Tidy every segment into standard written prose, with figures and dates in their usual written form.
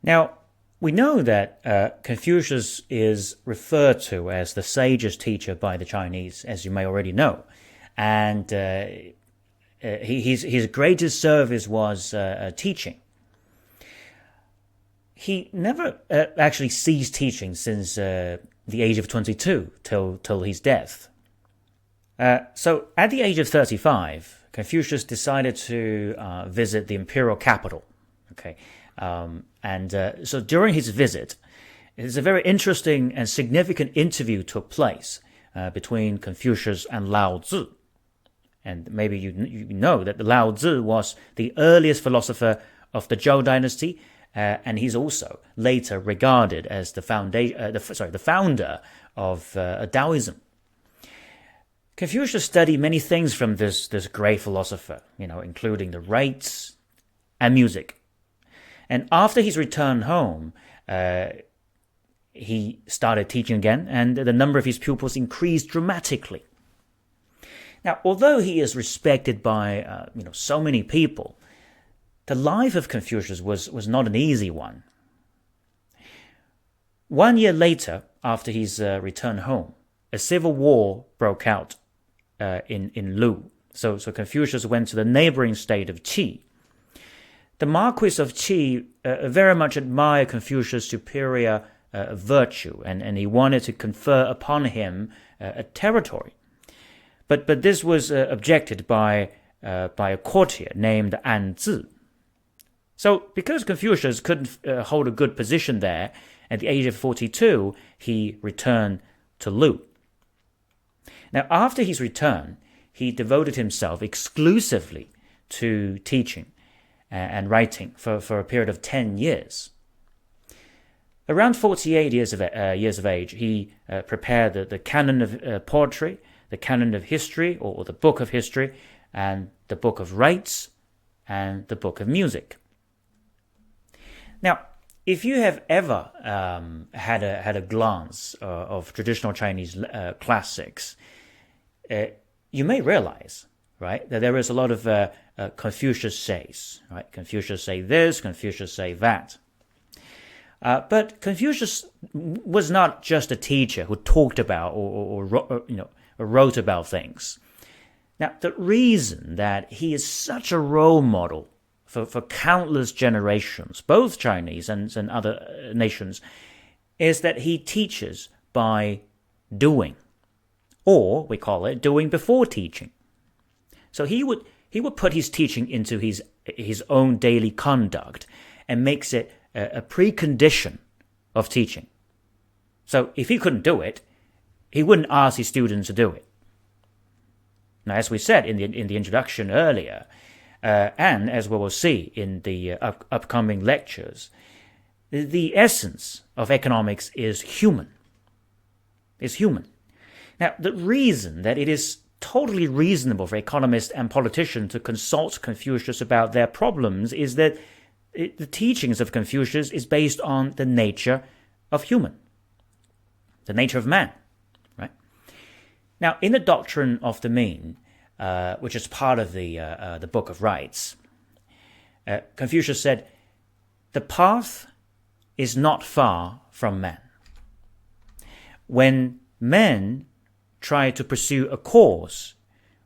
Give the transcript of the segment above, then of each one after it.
Now, we know that Confucius is referred to as the sagest teacher by the Chinese, as you may already know. And his greatest service was teaching. He never actually ceased teaching since the age of 22 till his death. So at the age of 35, Confucius decided to visit the imperial capital. Okay, so during his visit, it's a very interesting and significant interview took place between Confucius and Lao Tzu. And maybe you know that Lao Tzu was the earliest philosopher of the Zhou dynasty, and he's also later regarded as the founder of Taoism. Confucius studied many things from this great philosopher, including the rites and music. And after his return home, he started teaching again, and the number of his pupils increased dramatically. Now, although he is respected by so many people, the life of Confucius was not an easy one. 1 year later, after his return home, a civil war broke out in Lu. So Confucius went to the neighboring state of Qi. The Marquis of Qi very much admired Confucius' superior virtue, and he wanted to confer upon him a territory. But this was objected by a courtier named Anzi. So because Confucius couldn't hold a good position there, at the age of 42, he returned to Lu. Now, after his return, he devoted himself exclusively to teaching and writing for a period of 10 years. Around 48 years of age, he prepared the canon of poetry, the canon of history, or the book of history, and the book of rites, and the book of music. Now, if you have ever had a glance of traditional Chinese classics, you may realize, right, that there is a lot of Confucius says, right? Confucius say this, Confucius say that. But Confucius was not just a teacher who talked about or wrote about things. Now, the reason that he is such a role model for countless generations, both Chinese and other nations, is that he teaches by doing, or we call it doing before teaching. So he would put his teaching into his own daily conduct and makes it a precondition of teaching. So if he couldn't do it, he wouldn't ask his students to do it. Now, as we said in the introduction earlier, and as we will see in the upcoming lectures, the essence of economics is human. Is human. Now, the reason that it is totally reasonable for economists and politicians to consult Confucius about their problems is that the teachings of Confucius is based on the nature of human, the nature of man, right? Now, in the Doctrine of the Mean, which is part of the Book of Rites, Confucius said, "The path is not far from man. When men try to pursue a course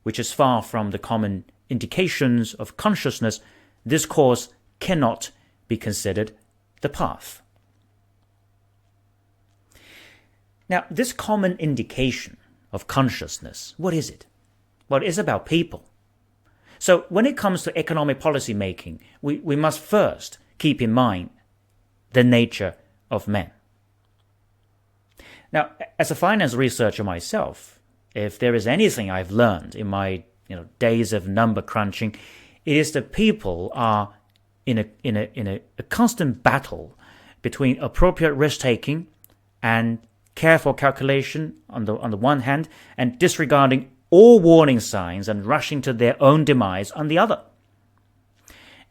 which is far from the common indications of consciousness, this course cannot be considered the path." Now, this common indication of consciousness, what is it? Well, it's about people. So when it comes to economic policy making, we must first keep in mind the nature of men. Now, as a finance researcher myself, if there is anything I've learned in my days of number crunching, it is that people are in a constant battle between appropriate risk-taking and careful calculation on the one hand, and disregarding all warning signs and rushing to their own demise on the other.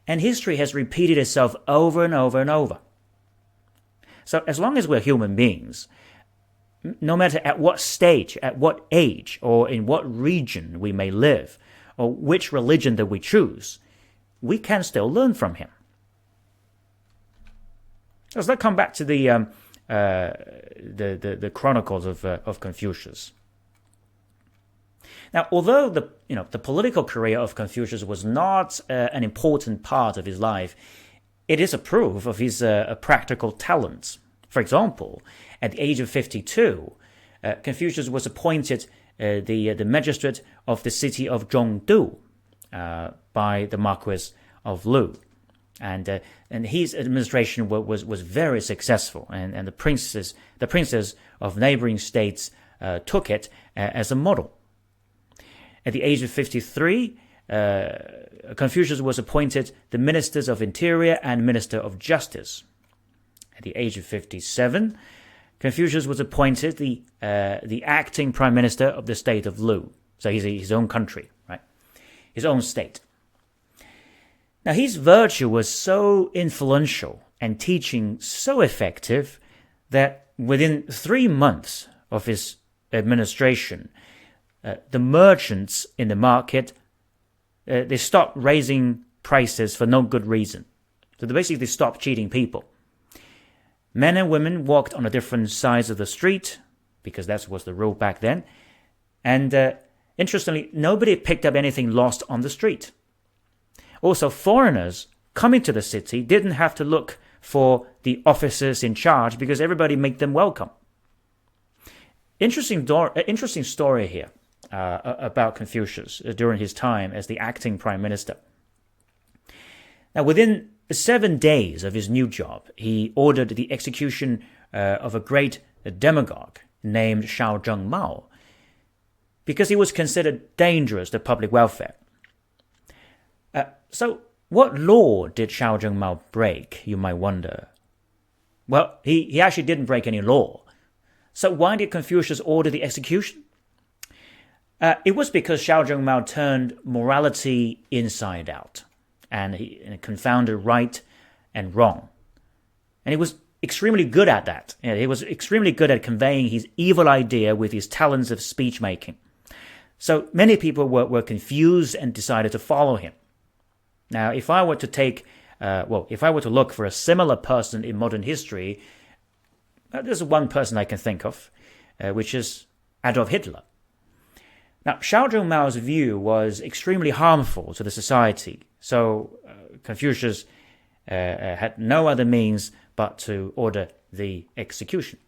And history has repeated itself over and over and over. So as long as we're human beings, no matter at what stage, at what age, or in what region we may live, or which religion that we choose, we can still learn from him. So let's come back to the Chronicles of Confucius. Now, although the political career of Confucius was not an important part of his life, it is a proof of his practical talents. For example, at the age of 52, Confucius was appointed the magistrate of the city of Zhongdu by the Marquis of Lu. And his administration was very successful, and the princes of neighboring states took it as a model. At the age of 53, Confucius was appointed the Ministers of Interior and Minister of Justice. At the age of 57, Confucius was appointed the acting Prime Minister of the state of Lu. So he's his own country, right? His own state. Now, his virtue was so influential and teaching so effective that within 3 months of his administration, the merchants in the market, they stopped raising prices for no good reason. So they basically stopped cheating people. Men and women walked on the different sides of the street, because that was the rule back then. And interestingly, nobody picked up anything lost on the street. Also, foreigners coming to the city didn't have to look for the officers in charge because everybody made them welcome. Interesting story here about Confucius during his time as the acting prime minister. Now, within 7 days of his new job, he ordered the execution of a great demagogue named Shao Zhengmao because he was considered dangerous to public welfare. So, what law did Shao Zhengmao break, you might wonder? Well, he actually didn't break any law. So why did Confucius order the execution? It was because Shao Zhengmao turned morality inside out, and he confounded right and wrong. And he was extremely good at that. He was extremely good at conveying his evil idea with his talents of speech making. So many people were confused and decided to follow him. Now, if I were to look for a similar person in modern history, there's one person I can think of, which is Adolf Hitler. Now, Shao Zhengmao's view was extremely harmful to the society, so Confucius had no other means but to order the execution.